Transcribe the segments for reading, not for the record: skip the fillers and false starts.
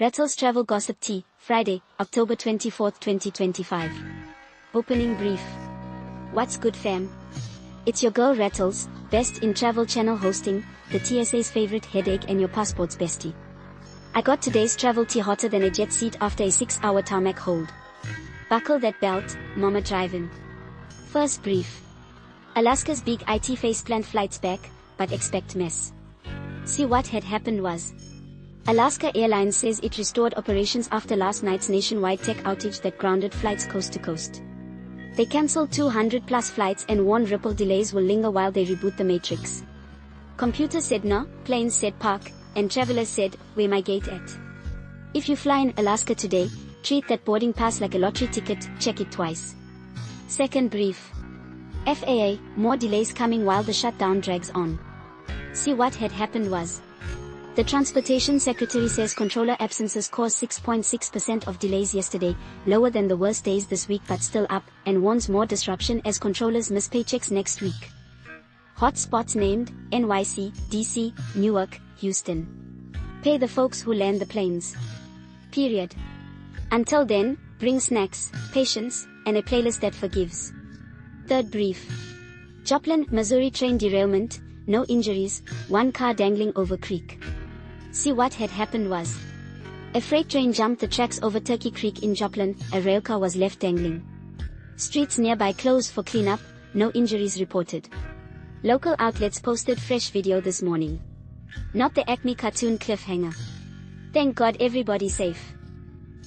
Rattles Travel Gossip Tea, Friday, October 24, 2025. Opening brief. What's good, fam? It's your girl Rattles, best in Travel Channel hosting, the TSA's favorite headache and your passport's bestie. I got today's travel tea hotter than a jet seat after a 6-hour tarmac hold. Buckle that belt, mama driving. First brief. Alaska's big IT faceplant flights back, but expect mess. See what had happened was. Alaska Airlines says it restored operations after last night's nationwide tech outage that grounded flights coast to coast. They cancelled 200+ flights and warned ripple delays will linger while they reboot the matrix. Computers said no, planes said park, and travelers said, where my gate at? If you fly in Alaska today, treat that boarding pass like a lottery ticket, check it twice. Second brief. FAA, more delays coming while the shutdown drags on. See what had happened was. The Transportation Secretary says controller absences caused 6.6% of delays yesterday, lower than the worst days this week but still up, and warns more disruption as controllers miss paychecks next week. Hot spots named, NYC, DC, Newark, Houston. Pay the folks who land the planes. Period. Until then, bring snacks, patience, and a playlist that forgives. Third brief. Joplin, Missouri train derailment, no injuries, one car dangling over creek. See what had happened was. A freight train jumped the tracks over Turkey Creek in Joplin, a railcar was left dangling. Streets nearby closed for cleanup, no injuries reported. Local outlets posted fresh video this morning. Not the Acme cartoon cliffhanger. Thank God everybody's safe.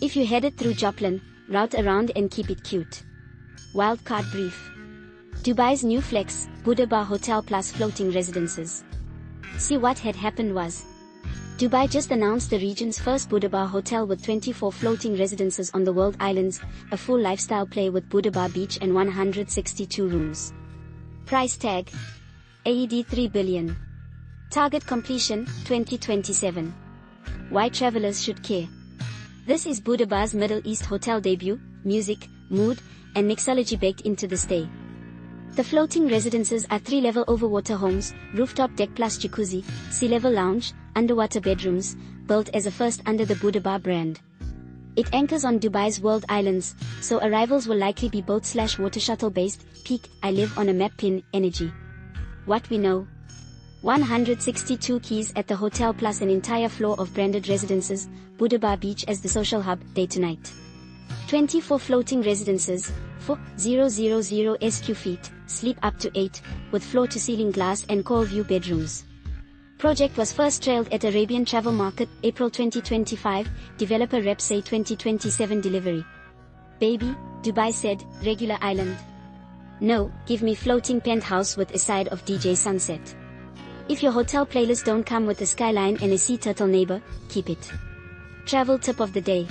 If you headed through Joplin, route around and keep it cute. Wildcard brief. Dubai's new flex, Buddha Bar Hotel plus floating residences. See what had happened was. Dubai just announced the region's first Buddha Bar hotel with 24 floating residences on the world islands, a full lifestyle play with Buddha Bar beach and 162 rooms. Price tag. AED 3 billion. Target completion, 2027. Why travelers should care. This is Buddha Bar's Middle East hotel debut, music, mood, and mixology baked into the stay. The floating residences are 3-level overwater homes, rooftop deck plus jacuzzi, sea-level lounge, underwater bedrooms, built as a first under the Buddha Bar brand. It anchors on Dubai's world islands, so arrivals will likely be boat/water shuttle based, peak, I live on a map pin, energy. What we know. 162 keys at the hotel plus an entire floor of branded residences, Buddha Bar Beach as the social hub, day to night. 24 floating residences, 4,000 SQ feet, sleep up to 8, with floor-to-ceiling glass and core view bedrooms. Project was first trailed at Arabian Travel Market, April 2025, developer reps say 2027 delivery. Baby, Dubai said, regular island. No, give me floating penthouse with a side of DJ sunset. If your hotel playlist don't come with a skyline and a sea turtle neighbor, keep it. Travel tip of the day.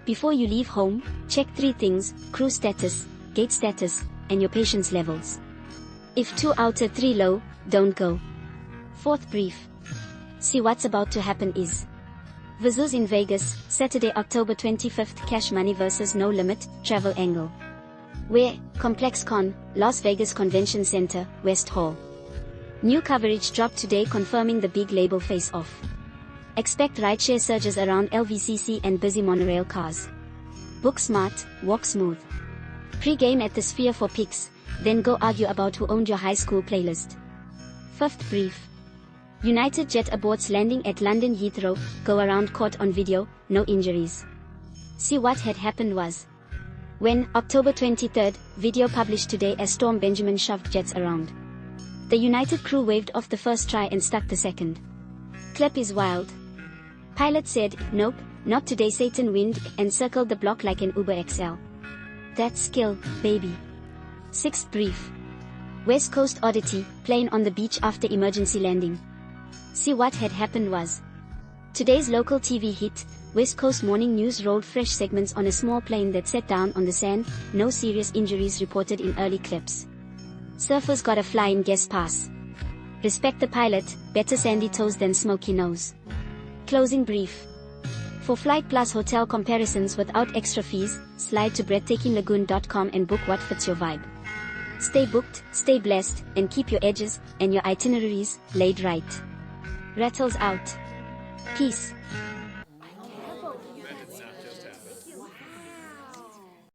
Before you leave home, check 3 things, crew status, gate status, and your patience levels. If 2 out of 3 low, don't go. Fourth brief. See what's about to happen is. VERZUZ in Vegas, Saturday, October 25th, cash money versus no limit, travel angle. Where, ComplexCon, Las Vegas Convention Center, West Hall. New coverage dropped today confirming the big label face-off. Expect rideshare surges around LVCC and busy monorail cars. Book smart, walk smooth. Pre-game at the Sphere for pics, then go argue about who owned your high school playlist. Fifth brief. United Jet aborts landing at London Heathrow, go around caught on video, no injuries. See what had happened was. When, October 23rd, video published today as Storm Benjamin shoved jets around. The United crew waved off the first try and stuck the second. Clip is wild. Pilot said, nope, not today. Satan wind, and circled the block like an Uber XL. That's skill, baby. Sixth brief. West Coast oddity, plane on the beach after emergency landing. See what had happened was. Today's local TV hit, West Coast Morning News rolled fresh segments on a small plane that set down on the sand, no serious injuries reported in early clips. Surfers got a flying guest pass. Respect the pilot, better sandy toes than smoky nose. Closing brief. For Flight Plus hotel comparisons without extra fees, slide to breathtakinglagoon.com and book what fits your vibe. Stay booked, stay blessed, and keep your edges and your itineraries laid right. Rattles out. Peace.